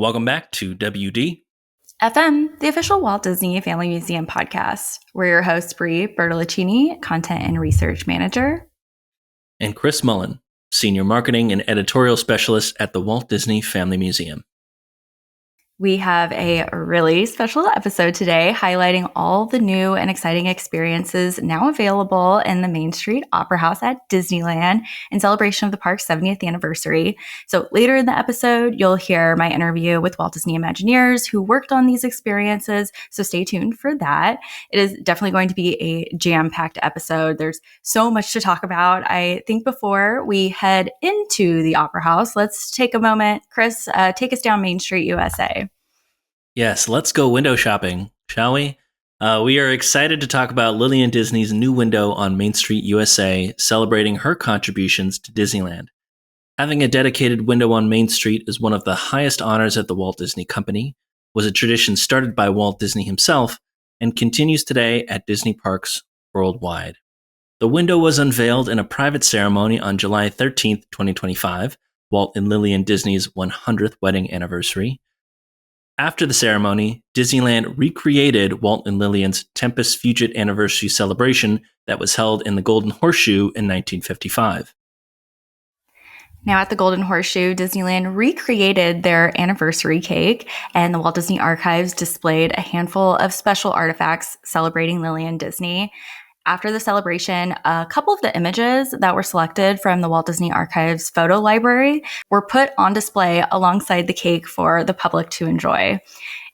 Welcome back to WD FM, the official Walt Disney Family Museum podcast. We're your hosts, Brie Bertolacini, Content and Research Manager. And Chris Mullen, Senior Marketing and Editorial Specialist at the Walt Disney Family Museum. We have a really special episode today highlighting all the new and exciting experiences now available in the Main Street Opera House at Disneyland in celebration of the park's 70th anniversary. So later in the episode, you'll hear my interview with Walt Disney Imagineers who worked on these experiences. So stay tuned for that. It is definitely going to be a jam-packed episode. There's so much to talk about. I think before we head into the Opera House, let's take a moment. Chris, take us down Main Street, USA. Yes, let's go window shopping, shall we? We are excited to talk about Lillian Disney's new window on Main Street, USA, celebrating her contributions to Disneyland. Having a dedicated window on Main Street is one of the highest honors at the Walt Disney Company, was a tradition started by Walt Disney himself, and continues today at Disney parks worldwide. The window was unveiled in a private ceremony on July 13th, 2025, Walt and Lillian Disney's 100th wedding anniversary. After the ceremony, Disneyland recreated Walt and Lillian's Tempest Fugit anniversary celebration that was held in the Golden Horseshoe in 1955. Now at the Golden Horseshoe, Disneyland recreated their anniversary cake, and the Walt Disney Archives displayed a handful of special artifacts celebrating Lillian Disney. After the celebration, a couple of the images that were selected from the Walt Disney Archives photo library were put on display alongside the cake for the public to enjoy.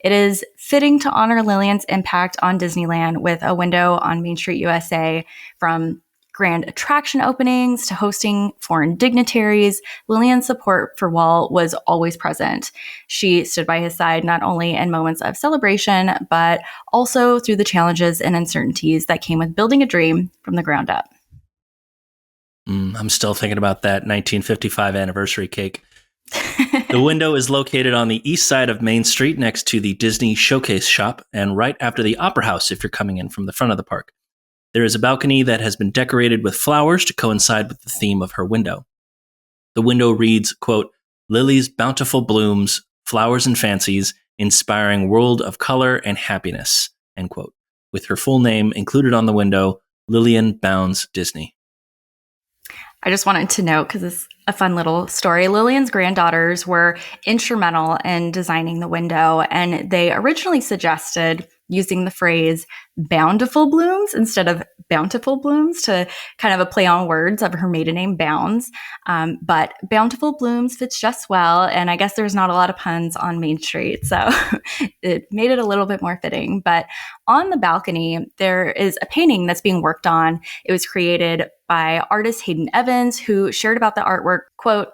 It is fitting to honor Lillian's impact on Disneyland with a window on Main Street, USA. From grand attraction openings to hosting foreign dignitaries, Lillian's support for Walt was always present. She stood by his side not only in moments of celebration, but also through the challenges and uncertainties that came with building a dream from the ground up. I'm still thinking about that 1955 anniversary cake. The window is located on the east side of Main Street next to the Disney Showcase Shop and right after the Opera House if you're coming in from the front of the park. There is a balcony that has been decorated with flowers to coincide with the theme of her window. The window reads, quote, "Lily's bountiful blooms, flowers and fancies, inspiring world of color and happiness," end quote, with her full name included on the window, Lillian Bounds Disney. I just wanted to note, because it's a fun little story, Lillian's granddaughters were instrumental in designing the window, and they originally suggested using the phrase bountiful blooms instead of bountiful blooms to kind of a play on words of her maiden name Bounds. But bountiful blooms fits just well, and I guess there's not a lot of puns on Main Street, so it made it a little bit more fitting. But on the balcony, there is a painting that's being worked on. It was created by artist Hayden Evans, who shared about the artwork, quote,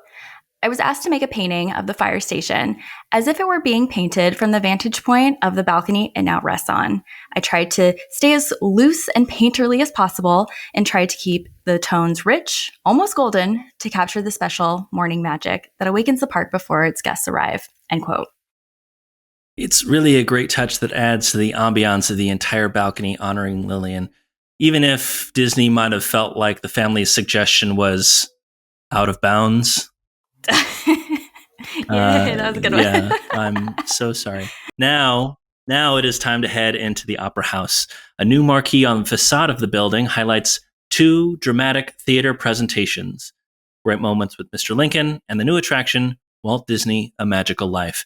"I was asked to make a painting of the fire station as if it were being painted from the vantage point of the balcony it now rests on. I tried to stay as loose and painterly as possible and tried to keep the tones rich, almost golden, to capture the special morning magic that awakens the park before its guests arrive," end quote. It's really a great touch that adds to the ambiance of the entire balcony honoring Lillian. Even if Disney might have felt like the family's suggestion was out of bounds. Yeah, that was a good one. Yeah, I'm so sorry. Now it is time to head into the Opera House. A new marquee on the facade of the building highlights 2 dramatic theater presentations, Great Moments with Mr. Lincoln and the new attraction, Walt Disney, A Magical Life.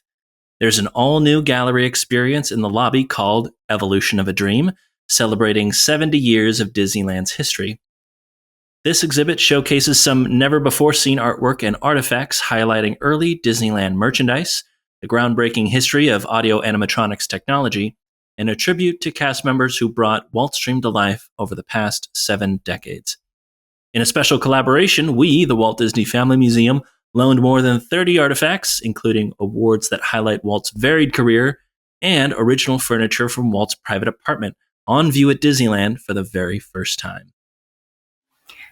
There's an all-new gallery experience in the lobby called Evolution of a Dream, celebrating 70 years of Disneyland's history. This exhibit showcases some never-before-seen artwork and artifacts highlighting early Disneyland merchandise, the groundbreaking history of audio animatronics technology, and a tribute to cast members who brought Walt's dream to life over the past 7 decades. In a special collaboration, we, the Walt Disney Family Museum, loaned more than 30 artifacts, including awards that highlight Walt's varied career and original furniture from Walt's private apartment, on view at Disneyland for the very first time.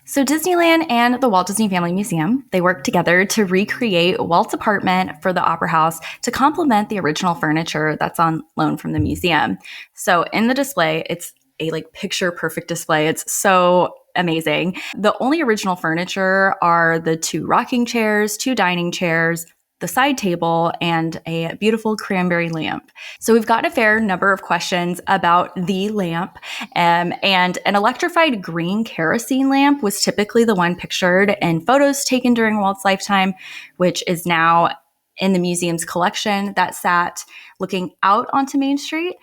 So Disneyland and the Walt Disney Family Museum, they worked together to recreate Walt's apartment for the Opera House to complement the original furniture that's on loan from the museum. So in the display, it's a picture perfect display. It's so amazing. The only original furniture are the 2 rocking chairs, 2 dining chairs, the side table, and a beautiful cranberry lamp. So we've gotten a fair number of questions about the lamp, and an electrified green kerosene lamp was typically the one pictured in photos taken during Walt's lifetime, which is now in the museum's collection that sat looking out onto Main Street.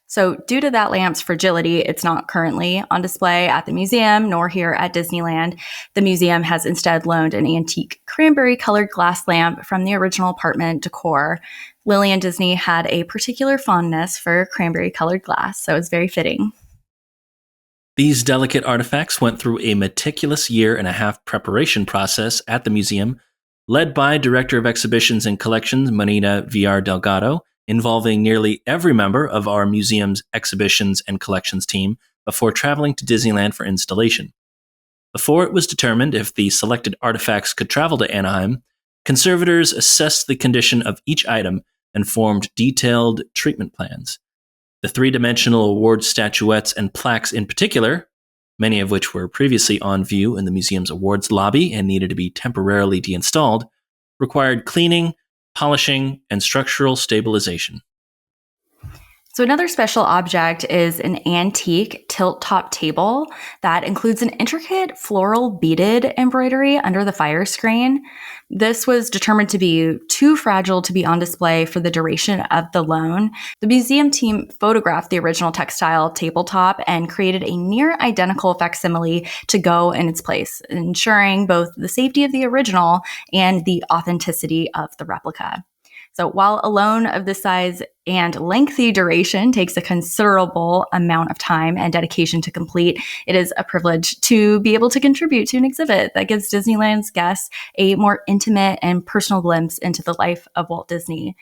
So due to that lamp's fragility, it's not currently on display at the museum nor here at Disneyland. The museum has instead loaned an antique cranberry-colored glass lamp from the original apartment decor. Lillian Disney had a particular fondness for cranberry-colored glass, so it's very fitting. These delicate artifacts went through a meticulous 1.5-year preparation process at the museum, led by Director of Exhibitions and Collections Marina Villar Delgado, involving nearly every member of our museum's exhibitions and collections team before traveling to Disneyland for installation. Before it was determined if the selected artifacts could travel to Anaheim, conservators assessed the condition of each item and formed detailed treatment plans. The three-dimensional award statuettes and plaques in particular, many of which were previously on view in the museum's awards lobby and needed to be temporarily deinstalled, required cleaning, polishing, and structural stabilization. So another special object is an antique tilt-top table that includes an intricate floral beaded embroidery under the fire screen. This was determined to be too fragile to be on display for the duration of the loan. The museum team photographed the original textile tabletop and created a near identical facsimile to go in its place, ensuring both the safety of the original and the authenticity of the replica. So while a loan of this size and lengthy duration takes a considerable amount of time and dedication to complete, it is a privilege to be able to contribute to an exhibit that gives Disneyland's guests a more intimate and personal glimpse into the life of Walt Disney.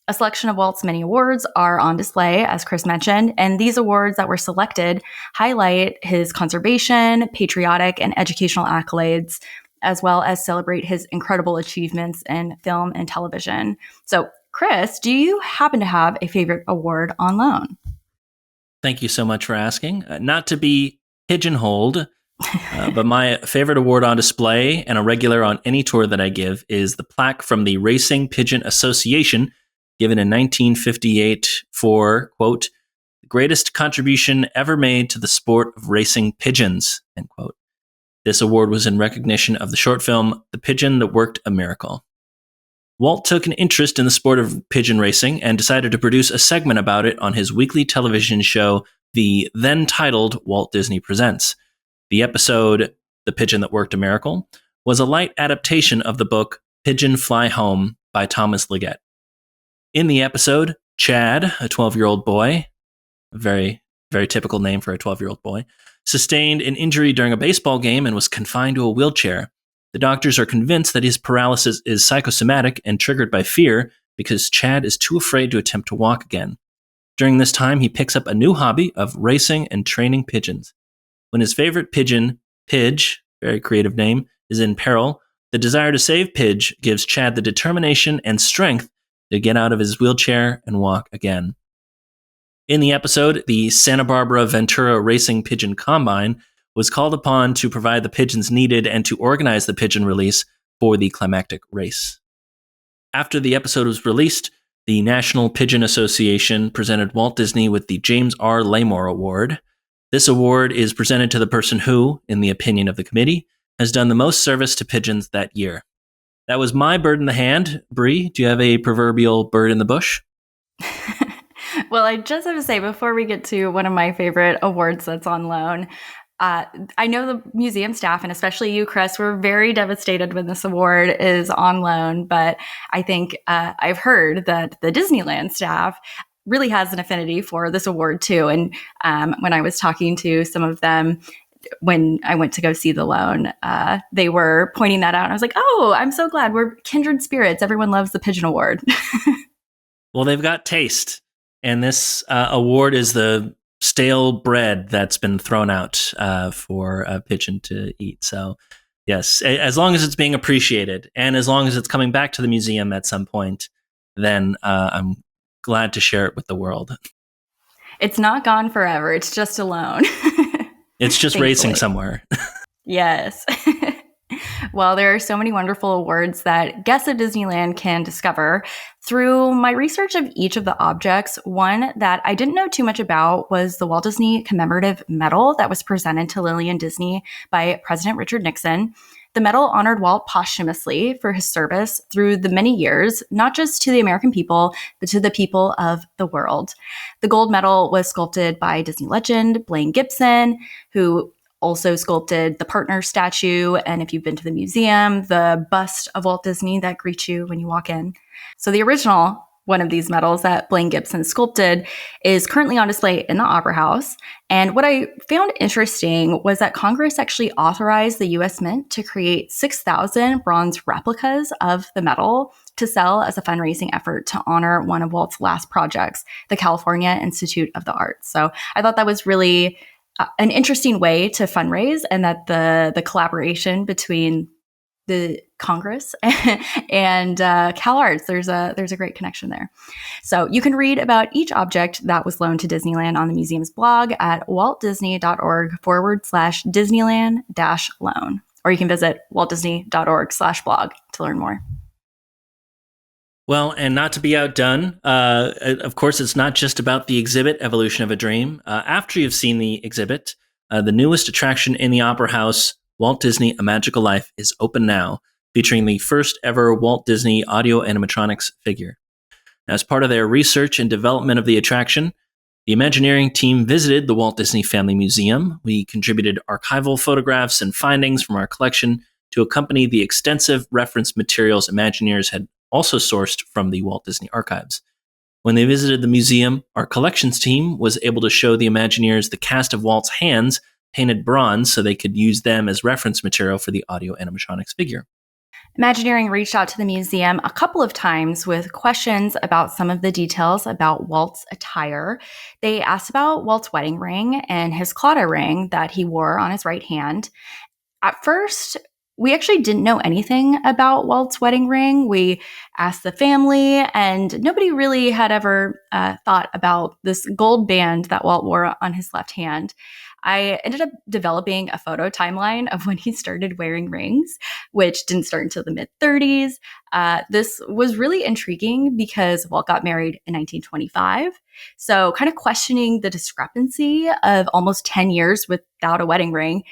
A selection of Walt's many awards are on display, as Chris mentioned, and these awards that were selected highlight his conservation, patriotic, and educational accolades, as well as celebrate his incredible achievements in film and television. So, Chris, do you happen to have a favorite award on loan? Thank you so much for asking. Not to be pigeonholed, but my favorite award on display and a regular on any tour that I give is the plaque from the Racing Pigeon Association, given in 1958 for, quote, the greatest contribution ever made to the sport of racing pigeons, end quote. This award was in recognition of the short film The Pigeon That Worked a Miracle. Walt took an interest in the sport of pigeon racing and decided to produce a segment about it on his weekly television show, the then titled Walt Disney Presents. The episode, The Pigeon That Worked a Miracle, was a light adaptation of the book Pigeon Fly Home by Thomas Leggett. In the episode, Chad, a 12-year-old boy, a very, very typical name for a 12-year-old boy, sustained an injury during a baseball game and was confined to a wheelchair. The doctors are convinced that his paralysis is psychosomatic and triggered by fear because Chad is too afraid to attempt to walk again. During this time, he picks up a new hobby of racing and training pigeons. When his favorite pigeon, Pidge, very creative name, is in peril, the desire to save Pidge gives Chad the determination and strength to get out of his wheelchair and walk again. In the episode, the Santa Barbara Ventura Racing Pigeon Combine was called upon to provide the pigeons needed and to organize the pigeon release for the climactic race. After the episode was released, the National Pigeon Association presented Walt Disney with the James R. Lamore Award. This award is presented to the person who, in the opinion of the committee, has done the most service to pigeons that year. That was my bird in the hand. Bree, do you have a proverbial bird in the bush? Well, I just have to say, before we get to one of my favorite awards that's on loan, I know the museum staff, and especially you, Chris, were very devastated when this award is on loan. But I think I've heard that the Disneyland staff really has an affinity for this award too. And when I was talking to some of them when I went to go see the loan, they were pointing that out. And I was like, oh, I'm so glad. We're kindred spirits. Everyone loves the Pigeon Award. Well, they've got taste. And this award is the stale bread that's been thrown out for a pigeon to eat. So, yes, as long as it's being appreciated and as long as it's coming back to the museum at some point, then I'm glad to share it with the world. It's not gone forever. It's just a loan. It's just racing somewhere. Yes. Well, there are so many wonderful awards that guests of Disneyland can discover. Through my research of each of the objects, one that I didn't know too much about was the Walt Disney Commemorative Medal that was presented to Lillian Disney by President Richard Nixon. The medal honored Walt posthumously for his service through the many years, not just to the American people, but to the people of the world. The gold medal was sculpted by Disney legend Blaine Gibson, who also sculpted the partner statue. And if you've been to the museum, the bust of Walt Disney that greets you when you walk in. So the original one of these medals that Blaine Gibson sculpted is currently on display in the Opera House. And what I found interesting was that Congress actually authorized the U.S. Mint to create 6,000 bronze replicas of the medal to sell as a fundraising effort to honor one of Walt's last projects, the California Institute of the Arts. So I thought that was really an interesting way to fundraise, and that the collaboration between the Congress and CalArts, there's a great connection there. So you can read about each object that was loaned to Disneyland on the museum's blog at waltdisney.org/Disneyland-loan, or you can visit waltdisney.org/blog to learn more. Well, and not to be outdone, of course, it's not just about the exhibit, Evolution of a Dream. After you've seen the exhibit, the newest attraction in the Opera House, Walt Disney A Magical Life, is open now, featuring the first ever Walt Disney audio animatronics figure. As part of their research and development of the attraction, the Imagineering team visited the Walt Disney Family Museum. We contributed archival photographs and findings from our collection to accompany the extensive reference materials Imagineers had also sourced from the Walt Disney Archives. When they visited the museum, our collections team was able to show the Imagineers the cast of Walt's hands painted bronze so they could use them as reference material for the audio animatronics figure. Imagineering reached out to the museum a couple of times with questions about some of the details about Walt's attire. They asked about Walt's wedding ring and his Claudia ring that he wore on his right hand. At first, we actually didn't know anything about Walt's wedding ring. We asked the family, and nobody really had ever thought about this gold band that Walt wore on his left hand. I ended up developing a photo timeline of when he started wearing rings, which didn't start until the mid-30s. This was really intriguing because Walt got married in 1925. So kind of questioning the discrepancy of almost 10 years without a wedding ring,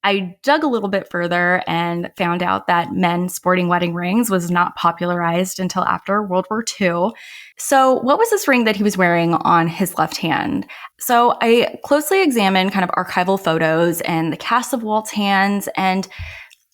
I dug a little bit further and found out that men sporting wedding rings was not popularized until after World War II. So what was this ring that he was wearing on his left hand? So I closely examined kind of archival photos and the cast of Walt's hands, and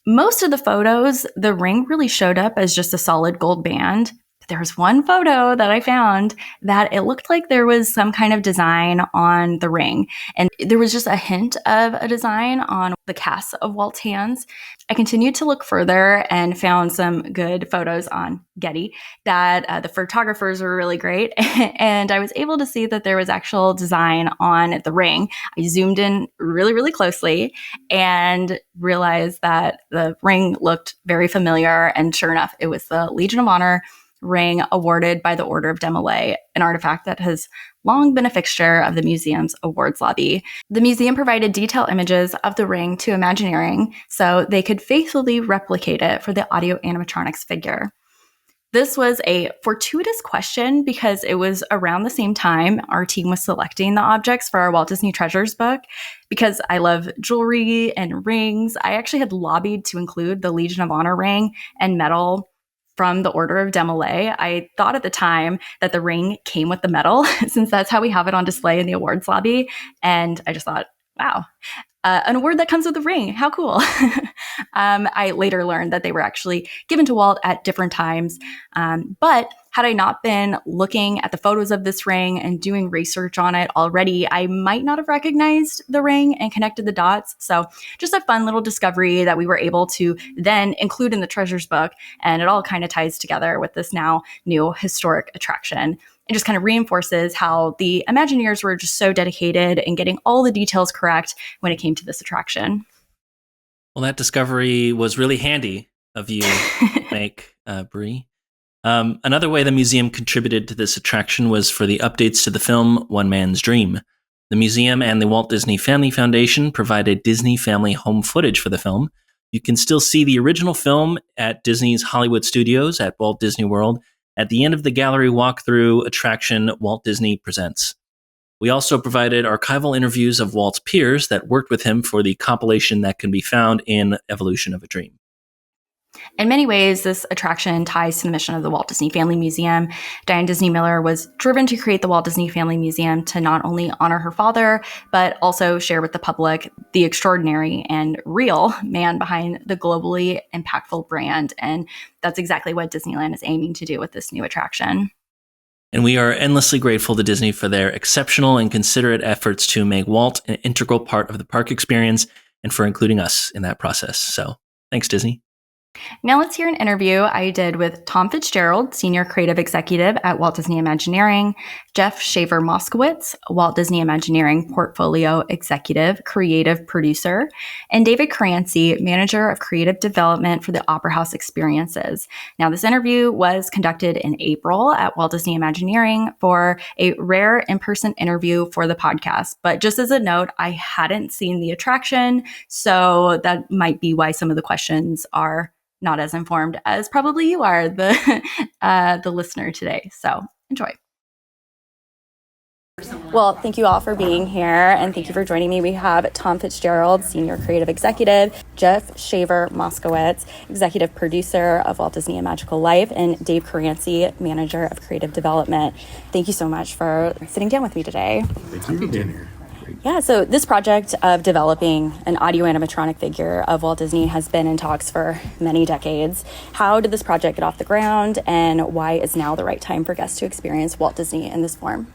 most of the photos, the ring really showed up as just a solid gold band. There was one photo that I found that it looked like there was some kind of design on the ring. And there was just a hint of a design on the cast of Walt's hands. I continued to look further and found some good photos on Getty that the photographers were really great. And I was able to see that there was actual design on the ring. I zoomed in really, really closely and realized that the ring looked very familiar. And sure enough, it was the Legion of Honor ring awarded by the Order of Demolay, an artifact that has long been a fixture of the museum's awards lobby. The museum provided detailed images of the ring to Imagineering so they could faithfully replicate it for the audio animatronics figure. This was a fortuitous question because it was around the same time our team was selecting the objects for our Walt Disney Treasures book. Because I love jewelry and rings, I actually had lobbied to include the Legion of Honor ring and medal from the Order of Demolay. I thought at the time that the ring came with the medal, since that's how we have it on display in the awards lobby. And I just thought, wow, an award that comes with a ring. How cool. I later learned that they were actually given to Walt at different times. But had I not been looking at the photos of this ring and doing research on it already, I might not have recognized the ring and connected the dots. So just a fun little discovery that we were able to then include in the Treasures book. And it all kind of ties together with this now new historic attraction. It just kind of reinforces how the Imagineers were just so dedicated in getting all the details correct when it came to this attraction. Well, that discovery was really handy of you to make, Brie. Another way the museum contributed to this attraction was for the updates to the film One Man's Dream. The museum and the Walt Disney Family Foundation provided Disney family home footage for the film. You can still see the original film at Disney's Hollywood Studios at Walt Disney World at the end of the gallery walkthrough attraction Walt Disney Presents. We also provided archival interviews of Walt's peers that worked with him for the compilation that can be found in Evolution of a Dream. In many ways, this attraction ties to the mission of the Walt Disney Family Museum. Diane Disney Miller was driven to create the Walt Disney Family Museum to not only honor her father, but also share with the public the extraordinary and real man behind the globally impactful brand. And that's exactly what Disneyland is aiming to do with this new attraction. And we are endlessly grateful to Disney for their exceptional and considerate efforts to make Walt an integral part of the park experience and for including us in that process. So thanks, Disney. Now let's hear an interview I did with Tom Fitzgerald, Senior Creative Executive at Walt Disney Imagineering, Jeff Shaver-Moskowitz, Walt Disney Imagineering Portfolio Executive, Creative Producer, and David Caranci, Manager of Creative Development for the Opera House Experiences. Now this interview was conducted in April at Walt Disney Imagineering for a rare in-person interview for the podcast. But just as a note, I hadn't seen the attraction, so that might be why some of the questions are not as informed as probably you are, the listener today. So enjoy. Well, thank you all for being here, and thank you for joining me. We have Tom Fitzgerald, Senior Creative Executive, Jeff Shaver-Moskowitz, Executive Producer of Walt Disney A Magical Life, and Dave Caranci, Manager of Creative Development. Thank you so much for sitting down with me today. Thank you for being here. Yeah, so this project of developing an audio animatronic figure of Walt Disney has been in talks for many decades. How did this project get off the ground, and why is now the right time for guests to experience Walt Disney in this form?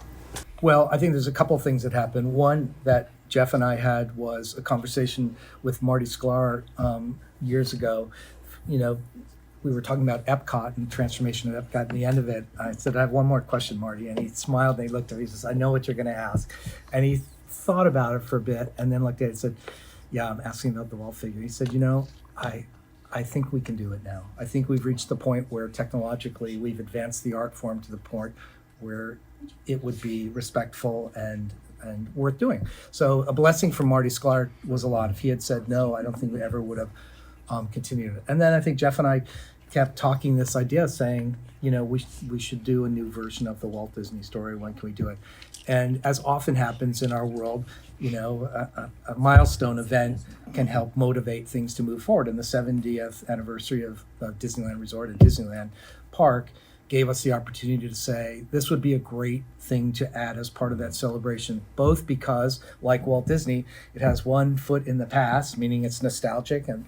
Well, I think there's a couple of things that happened. One that Jeff and I had was a conversation with Marty Sklar years ago. You know, we were talking about Epcot and transformation of Epcot, and the end of it, I said, I have one more question, Marty. And he smiled and he looked at me, he says, I know what you're going to ask. And he thought about it for a bit and then looked at it and said, yeah, I'm asking about the Walt figure. He said, you know, I think we can do it now. I think we've reached the point where technologically we've advanced the art form to the point where it would be respectful and worth doing. So a blessing from Marty Sklar was a lot. If he had said no, I don't think we ever would have continued it. And then I think Jeff and I kept talking this idea, saying, you know, we should do a new version of the Walt Disney story. When can we do it? And as often happens in our world, you know, a milestone event can help motivate things to move forward. And the 70th anniversary of Disneyland Resort and Disneyland Park gave us the opportunity to say this would be a great thing to add as part of that celebration, both because, like Walt Disney, it has one foot in the past, meaning it's nostalgic, and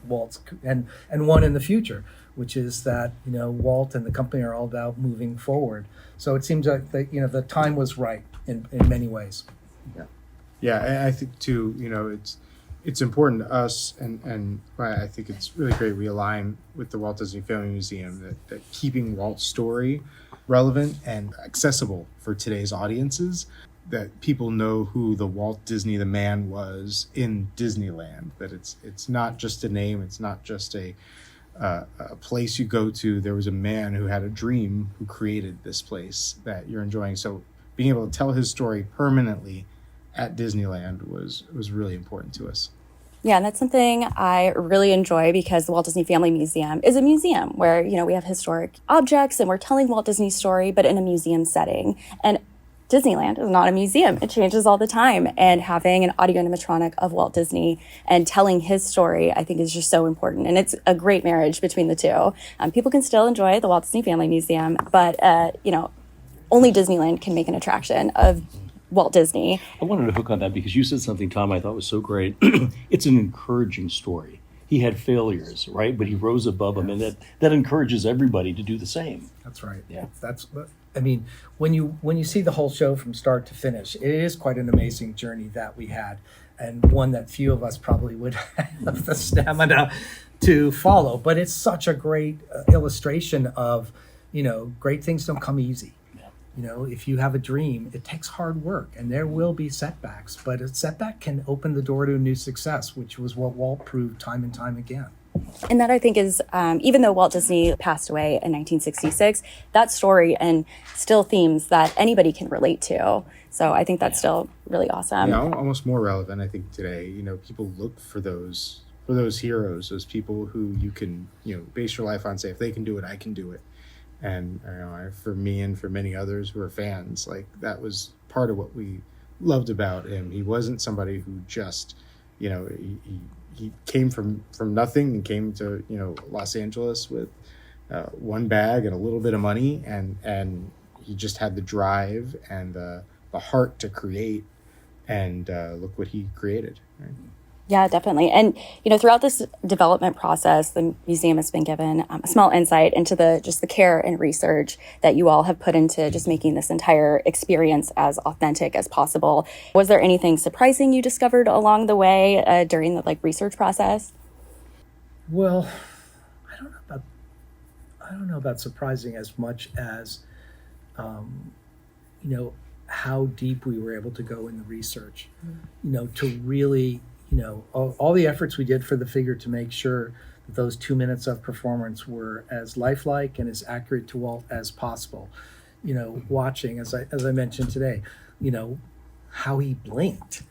and one in the future, which is that, you know, Walt and the company are all about moving forward. So it seems like the time was right in many ways. Yeah, I think too, you know, it's important to us, and I think it's really great we align with the Walt Disney Family Museum that keeping Walt's story relevant and accessible for today's audiences, that people know who the Walt Disney the man was in Disneyland, that it's not just a name, it's not just a place you go to. There was a man who had a dream who created this place that you're enjoying. So being able to tell his story permanently at Disneyland was really important to us. Yeah, and that's something I really enjoy, because the Walt Disney Family Museum is a museum where, you know, we have historic objects and we're telling Walt Disney's story, but in a museum setting. And Disneyland is not a museum. It changes all the time. And having an audio animatronic of Walt Disney and telling his story, I think, is just so important. And it's a great marriage between the two. People can still enjoy the Walt Disney Family Museum, but, you know, only Disneyland can make an attraction of Walt Disney. I wanted to hook on that because you said something, Tom, I thought was so great. It's an encouraging story. He had failures, right? But he rose above them, and that encourages everybody to do the same. That's right. Yeah. I mean, when you see the whole show from start to finish, it is quite an amazing journey that we had, and one that few of us probably would have the stamina to follow. But it's such a great illustration of, you know, great things don't come easy. You know, if you have a dream, it takes hard work, and there will be setbacks, but a setback can open the door to a new success, which was what Walt proved time and time again. And that, I think, is, even though Walt Disney passed away in 1966, that story and still themes that anybody can relate to. So I think that's still really awesome. Yeah, almost more relevant, I think, today. You know, people look for those those heroes, those people who you can, base your life on, say, if they can do it, I can do it. And for me and for many others who are fans, like, that was part of what we loved about him. He wasn't somebody who just, he came from nothing and came to, Los Angeles with one bag and a little bit of money, and he just had the drive and the heart to create, and look what he created. Right? Yeah, definitely. And, throughout this development process, the museum has been given a small insight into the care and research that you all have put into just making this entire experience as authentic as possible. Was there anything surprising you discovered along the way during the research process? Well, I don't know about surprising as much as, how deep we were able to go in the research, to really, all the efforts we did for the figure to make sure that those 2 minutes of performance were as lifelike and as accurate to Walt as possible. Watching, as I mentioned today, how he blinked,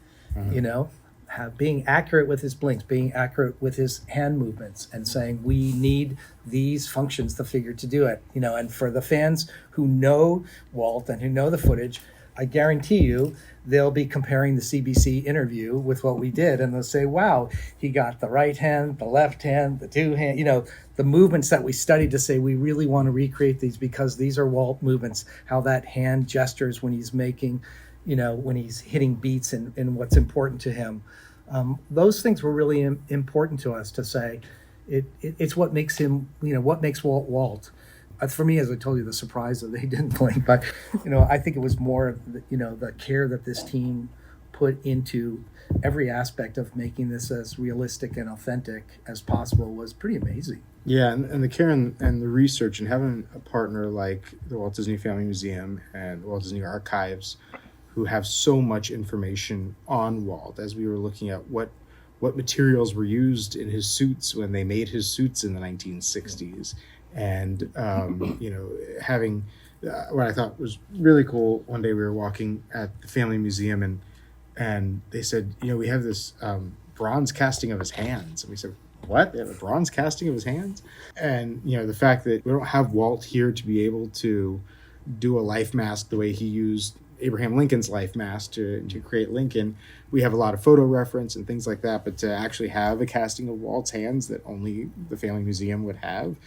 being accurate with his blinks, being accurate with his hand movements, and saying, we need these functions, the figure, to do it. And for the fans who know Walt and who know the footage, I guarantee you they'll be comparing the CBC interview with what we did, and they'll say, wow, he got the right hand, the left hand, the two hand, the movements that we studied to say we really want to recreate these because these are Walt movements, how that hand gestures when he's making, when he's hitting beats and what's important to him. Those things were really important to us to say. It's what makes him, what makes Walt Walt. For me, as I told you, the surprise that they didn't blink, but I think it was more, the care that this team put into every aspect of making this as realistic and authentic as possible was pretty amazing. Yeah, and the care and the research, and having a partner like the Walt Disney Family Museum and the Walt Disney Archives, who have so much information on Walt, as we were looking at what materials were used in his suits when they made his suits in the 1960s. And, having what I thought was really cool, one day we were walking at the Family Museum and they said, we have this bronze casting of his hands. And we said, what? They have a bronze casting of his hands? And, the fact that we don't have Walt here to be able to do a life mask the way he used Abraham Lincoln's life mask to create Lincoln. We have a lot of photo reference and things like that, but to actually have a casting of Walt's hands that only the Family Museum would have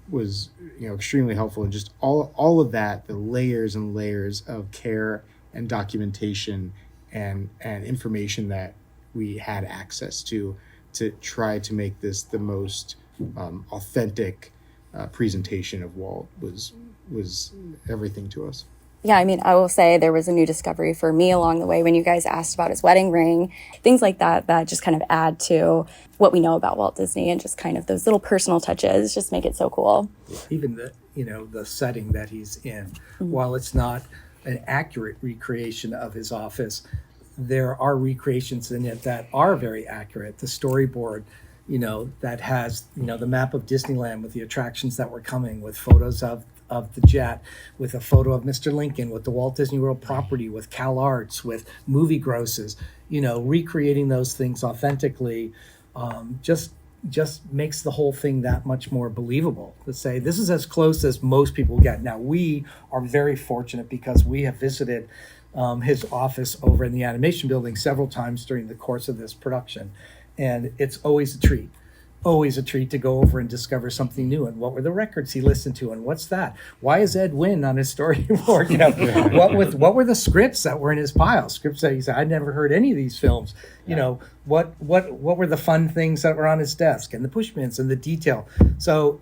was extremely helpful. And just all of that, the layers and layers of care and documentation and information that we had access to try to make this the most authentic presentation of Walt was everything to us. Yeah, I will say there was a new discovery for me along the way when you guys asked about his wedding ring, things like that just kind of add to what we know about Walt Disney, and just kind of those little personal touches just make it so cool. Even the setting that he's in, while it's not an accurate recreation of his office, there are recreations in it that are very accurate. The storyboard, that has, the map of Disneyland with the attractions that were coming, with photos of the jet, with a photo of Mr. Lincoln, with the Walt Disney World property, with Cal Arts, with movie grosses, recreating those things authentically, just makes the whole thing that much more believable. To say this is as close as most people get. Now, we are very fortunate because we have visited his office over in the animation building several times during the course of this production, and it's always a treat. Always a treat to go over and discover something new. And what were the records he listened to? And what's that? Why is Ed Wynn on his storyboard? What were the scripts that were in his pile? Scripts that he said, I'd never heard any of these films. What were the fun things that were on his desk, and the pushpins and the detail. So,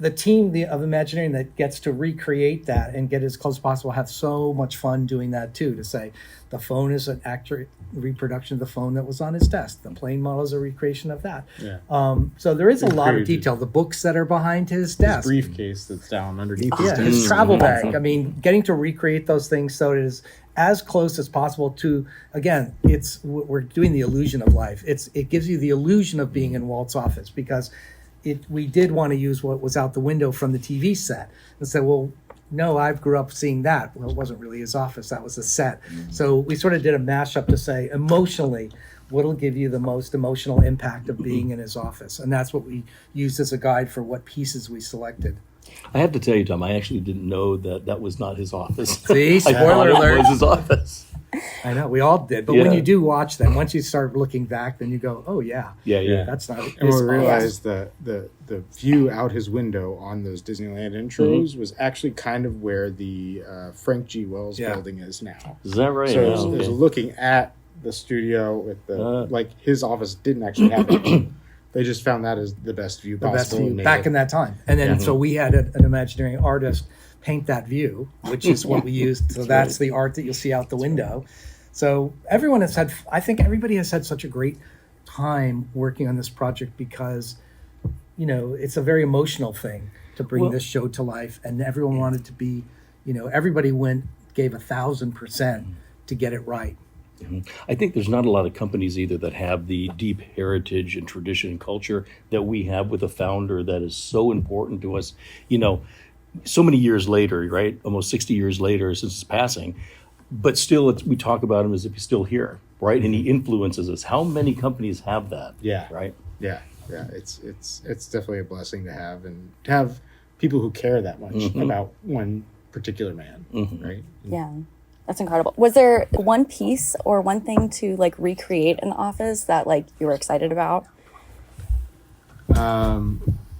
the team of Imagineering that gets to recreate that and get as close as possible have so much fun doing that too. To say the phone is an accurate reproduction of the phone that was on his desk. The plane model is a recreation of that. Yeah. So there is a lot of detail. The books that are behind his desk. His briefcase that's down underneath his desk. His travel bag. Getting to recreate those things so it is as close as possible to, again, we're doing the illusion of life. It gives you the illusion of being in Walt's office, because we did want to use what was out the window from the TV set and say, well, no, I grew up seeing that. Well, it wasn't really his office. That was a set. So we sort of did a mashup to say, emotionally, what'll give you the most emotional impact of being in his office. And that's what we used as a guide for what pieces we selected. I have to tell you, Tom, I actually didn't know that was not his office. See, I spoiler thought alert. it was his office. I know, we all did. But when Yeah. you do watch them, once you start looking back, then you go, oh, yeah, Yeah. that's not And his we office. realized the view out his window on those Disneyland intros was actually kind of where the Frank G. Wells Yeah. building is now. Is that right? So Oh, it was okay. looking at the studio with like his office didn't actually have it. They just found that as the best view The possible. best and view made back it- in that time. And then, so we had an Imagineering artist paint that view, which is what we used. So that's the art that you'll see out the window. So everyone has had, I think everybody has had such a great time working on this project because, you know, it's a very emotional thing to bring Well- this show to life. And everyone wanted to be, you know, everybody gave 1,000% to get it right. I think there's not a lot of companies either that have the deep heritage and tradition and culture that we have with a founder that is so important to us. You know, so many years later, right? Almost 60 years later since his passing, but still we talk about him as if he's still here, right? And he influences us. How many companies have that? Yeah. Right? Yeah. It's definitely a blessing to have, and to have people who care that much about one particular man, right? Yeah, that's incredible. Was there one piece or one thing to like recreate in the office that like you were excited about?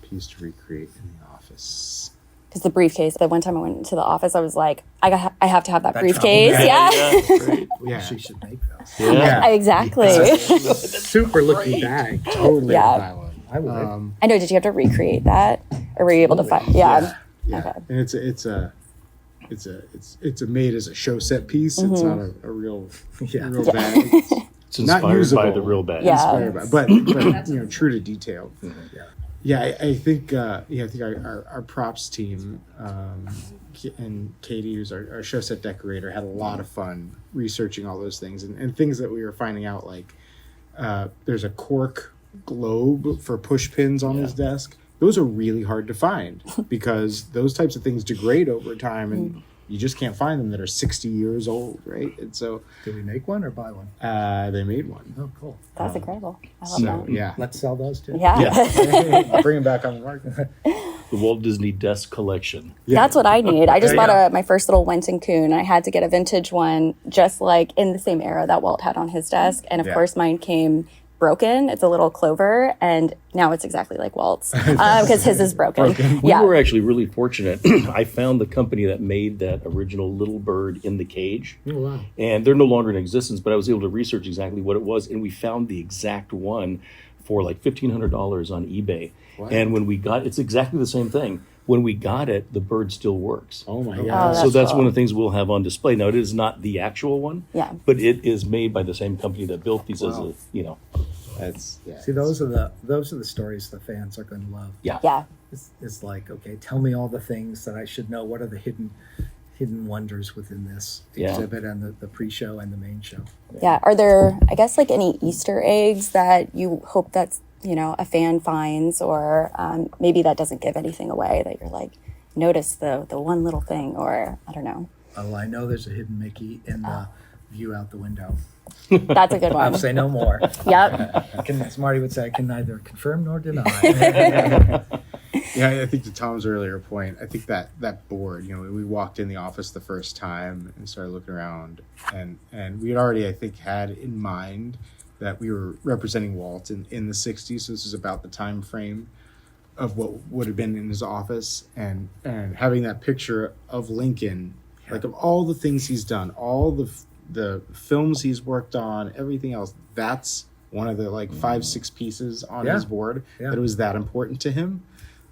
Piece to recreate in the office. Because the briefcase, the one time I went into the office, I was like, I have to have that That briefcase. travel Yeah, Great. Yeah. She should make those. Yeah. exactly. Super looking bag. Totally Yeah. that one. I would. I know. Did you have to recreate that, or were you able to find? Yeah. Yeah. Okay. And it's a made as a show set piece. It's not a real Yeah. real bag. It's It's not inspired by usable. the real bag. Yeah. inspired by, but you know, true to detail. Yeah, I think our props team and Katie, who's our show set decorator, had a lot of fun researching all those things and things that we were finding out. Like there's a cork globe for push pins on his desk. Those are really hard to find because those types of things degrade over time, and you just can't find them that are 60 years old, right? And so Did we make one or buy one? they made one. Oh, cool. That's incredible. I love So that. yeah, Let's sell those too. Yeah. bring them back on the market. The Walt Disney desk collection. That's what I need. I just There you bought my first little Wenton Coon. I had to get a vintage one, just like in the same era that Walt had on his desk. And of course, mine came broken. It's a little clover, and now it's exactly like Walt's because his is broken. We Yeah. were actually really fortunate. I found the company that made that original little bird in the cage. Oh, wow. And they're no longer in existence, but I was able to research exactly what it was, and we found the exact one for like $1,500 on eBay. And when we got, it's exactly the same thing. When we got it, the bird still works. Oh my Oh, god! So that's cool. one of the things we'll have on display. Now, it is not the actual one, Yeah. but it is made by the same company that built these as a, you know. That's See, those are the stories the fans are going to love. Yeah. It's like, okay, tell me all the things that I should know. What are the hidden wonders within this Yeah. exhibit and the pre-show and the main show? Yeah. Are there, I guess, like any Easter eggs that you hope that's, you know, a fan finds, or maybe that doesn't give anything away, that you're like, notice the one little thing, or I don't know. Oh, I know there's a hidden Mickey in the view out the window. That's a good one. I'll say no more. Yep. As Marty would say, I can neither confirm nor deny. Yeah, I think to Tom's earlier point, I think that board, you know, we walked in the office the first time and started looking around, and we had already, I think, had in mind that we were representing Walt in the 60s, so this is about the time frame of what would have been in his office, and having that picture of Lincoln, like of all the things he's done, all the films he's worked on, everything else, that's one of the like 5-6 pieces on his board that it was that important to him.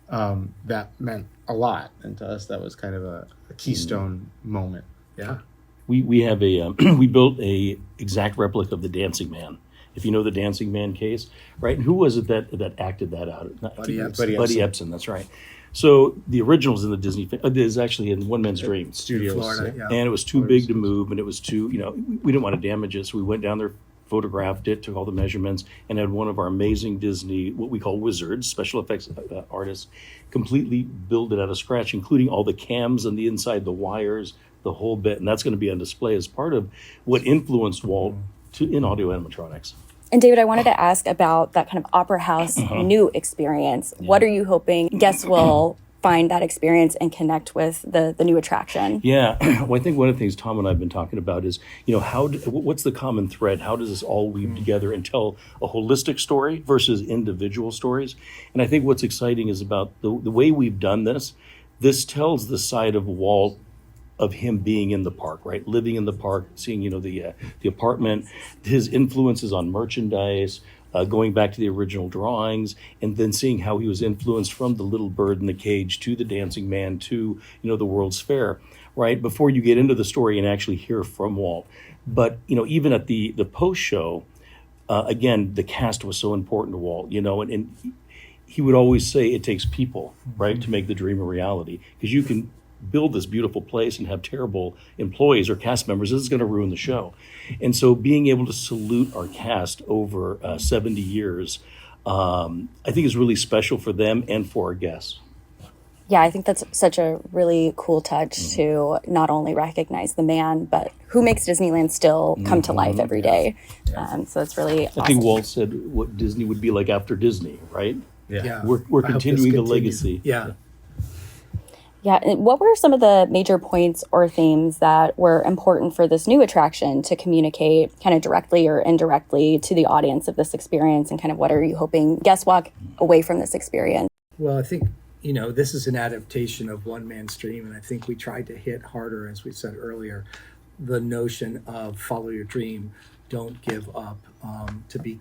That meant a lot, and to us that was kind of a keystone moment. Yeah. We have a we built a exact replica of the Dancing Man. If you know the Dancing Man case, right? And who was it that acted that out? Buddy Epson. Buddy Epson, that's right. So the original's in the Disney. Is actually in One Man's Dream Studios. Florida, yeah. and it was too big to move, and it was too, you know, we didn't want to damage it, so we went down there, photographed it, took all the measurements, and had one of our amazing Disney, what we call wizards, special effects artists, completely build it out of scratch, including all the cams on the inside, the wires, the whole bit, and that's going to be on display as part of what influenced Walt in audio animatronics. And David, I wanted to ask about that kind of Opera House new experience. Yeah. What are you hoping guests will find that experience and connect with the new attraction? Yeah, well, I think one of the things Tom and I have been talking about is, what's the common thread? How does this all weave together and tell a holistic story versus individual stories? And I think what's exciting is about the way we've done this. This tells the side of Walt, of him being in the park, right? Living in the park, seeing, the apartment, his influences on merchandise, going back to the original drawings, and then seeing how he was influenced from the little bird in the cage to the dancing man to, the World's Fair, right? Before you get into the story and actually hear from Walt. But, even at the post show, again, the cast was so important to Walt, and he would always say it takes people, right, to make the dream a reality. Because you can build this beautiful place and have terrible employees or cast members, this is going to ruin the show. And so being able to salute our cast over 70 years, I think is really special for them and for our guests. Yeah, I think that's such a really cool touch to not only recognize the man, but who makes Disneyland still come to life every day. So it's really awesome. I think Walt said what Disney would be like after Disney, right? Yeah. We're continuing the legacy. Yeah. Yeah. And what were some of the major points or themes that were important for this new attraction to communicate kind of directly or indirectly to the audience of this experience? And kind of what are you hoping guests walk away from this experience? Well, I think, this is an adaptation of One Man's Dream. And I think we tried to hit harder, as we said earlier, the notion of follow your dream, don't give up, to be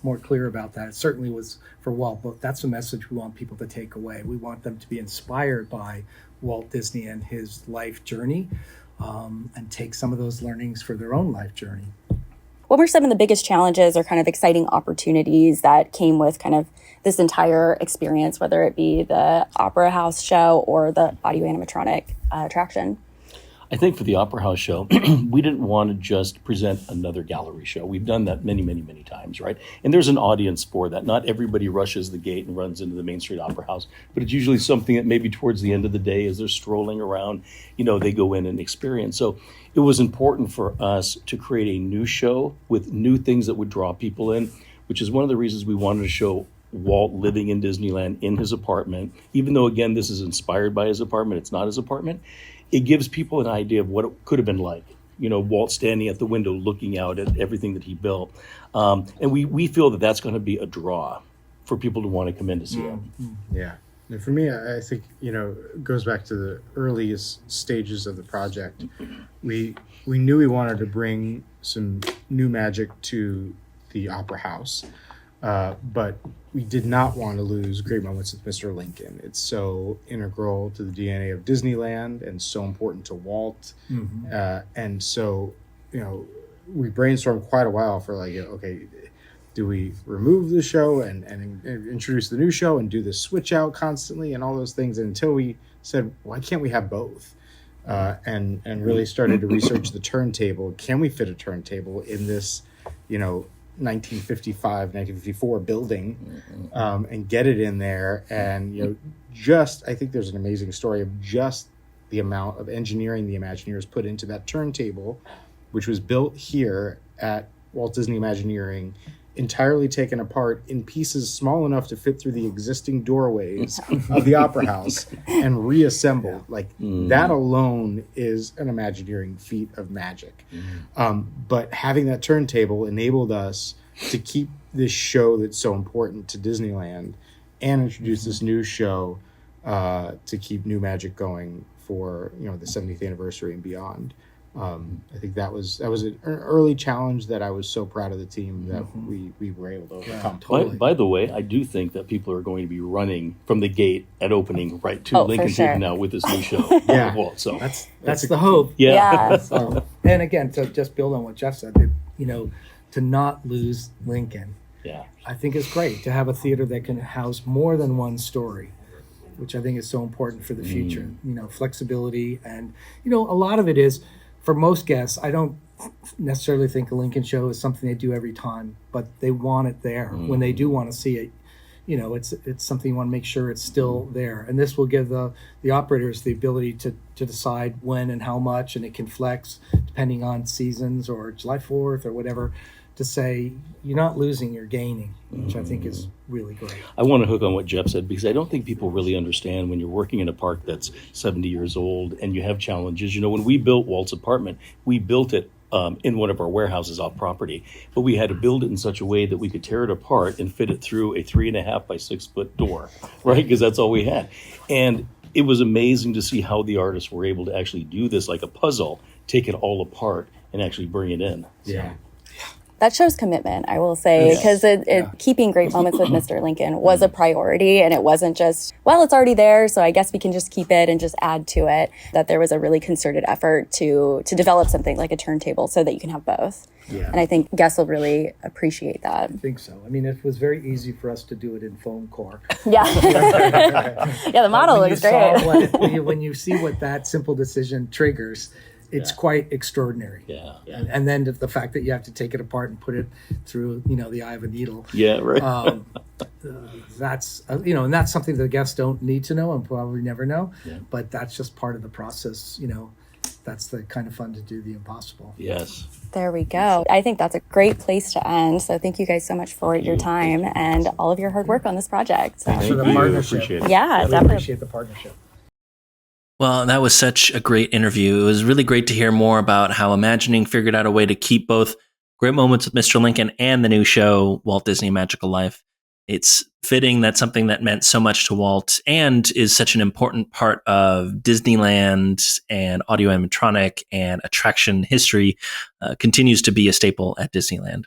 more clear about that. It certainly was for Walt, but that's a message we want people to take away. We want them to be inspired by Walt Disney and his life journey, and take some of those learnings for their own life journey. What were some of the biggest challenges or kind of exciting opportunities that came with kind of this entire experience, whether it be the Opera House show or the audio animatronic attraction? I think for the Opera House show, we didn't want to just present another gallery show. We've done that many, many, many times, right? And there's an audience for that. Not everybody rushes the gate and runs into the Main Street Opera House, but it's usually something that maybe towards the end of the day, as they're strolling around, they go in and experience. So it was important for us to create a new show with new things that would draw people in, which is one of the reasons we wanted to show Walt living in Disneyland in his apartment. Even though, again, this is inspired by his apartment, it's not his apartment. It gives people an idea of what it could have been like. Walt standing at the window looking out at everything that he built. And we feel that that's going to be a draw for people to want to come in to see it. Yeah. And for me, I think, it goes back to the earliest stages of the project. We knew we wanted to bring some new magic to the Opera House, but we did not want to lose great moments with Mr. Lincoln. It's so integral to the DNA of Disneyland and so important to Walt. And so, we brainstormed quite a while for okay, do we remove the show and introduce the new show and do the switch out constantly and all those things? And until we said, why can't we have both? And really started to research the turntable. Can we fit a turntable in this, 1955, 1954 building, and get it in there? And, I think there's an amazing story of just the amount of engineering the Imagineers put into that turntable, which was built here at Walt Disney Imagineering, entirely taken apart in pieces small enough to fit through the existing doorways of the Opera House and reassembled. That alone is an Imagineering feat of magic. But having that turntable enabled us to keep this show that's so important to Disneyland and introduce this new show to keep new magic going for the 70th anniversary and beyond. I think that was an early challenge that I was so proud of the team that we were able to overcome. Totally. By the way, I do think that people are going to be running from the gate at opening right to Lincoln Theater now with this new show. Yeah, so that's the hope. Yeah. So, and again, to just build on what Jeff said, to not lose Lincoln. Yeah, I think it's great to have a theater that can house more than one story, which I think is so important for the future. Flexibility, and a lot of it is. For most guests, I don't necessarily think a Lincoln show is something they do every time, but they want it there. When they do want to see it, it's something you want to make sure it's still there. And this will give the operators the ability to decide when and how much, and it can flex depending on seasons or July 4th or whatever to say you're not losing, you're gaining, which I think is really great. I want to hook on what Jeff said, because I don't think people really understand when you're working in a park that's 70 years old and you have challenges. You know, when we built Walt's apartment, we built it in one of our warehouses off property, but we had to build it in such a way that we could tear it apart and fit it through a 3.5 by 6 foot door, right? Because that's all we had. And it was amazing to see how the artists were able to actually do this like a puzzle, take it all apart and actually bring it in. Yeah. That shows commitment, I will say, because keeping great moments with Mr. Lincoln was a priority, and it wasn't just, well, it's already there, so I guess we can just keep it and just add to it. That there was a really concerted effort to develop something like a turntable so that you can have both. Yeah. And I think guests will really appreciate that. I think so. I mean, it was very easy for us to do it in foam core. Yeah. Yeah, the model looks great. When you see what that simple decision triggers, it's quite extraordinary. Yeah. And then the fact that you have to take it apart and put it through, the eye of a needle. Yeah, right. That's, and that's something the guests don't need to know and probably never know. Yeah. But that's just part of the process. That's the kind of fun to do the impossible. Yes. There we go. I think that's a great place to end. So thank you guys so much for your time and all of your hard work on this project. Thanks for the partnership. Appreciate it. Yeah, we definitely. appreciate the partnership. Well, that was such a great interview. It was really great to hear more about how Imagineering figured out a way to keep both Great Moments with Mr. Lincoln and the new show, Walt Disney Magical Life. It's fitting that something that meant so much to Walt and is such an important part of Disneyland and audio animatronic and attraction history continues to be a staple at Disneyland.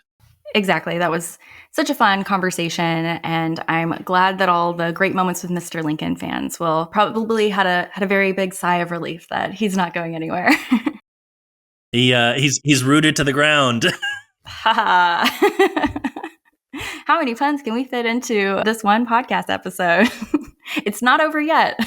Exactly. That was such a fun conversation, and I'm glad that all the Great Moments with Mr. Lincoln fans will probably had a very big sigh of relief that he's not going anywhere. He's rooted to the ground. How many puns can we fit into this one podcast episode? It's not over yet,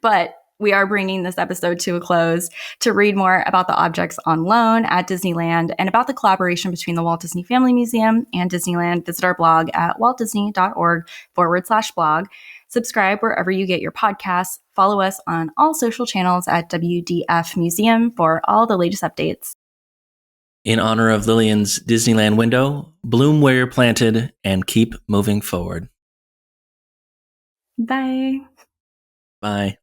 but we are bringing this episode to a close. To read more about the objects on loan at Disneyland and about the collaboration between the Walt Disney Family Museum and Disneyland, visit our blog at waltdisney.org/blog. Subscribe wherever you get your podcasts. Follow us on all social channels at WDF Museum for all the latest updates. In honor of Lillian's Disneyland window, bloom where you're planted and keep moving forward. Bye. Bye.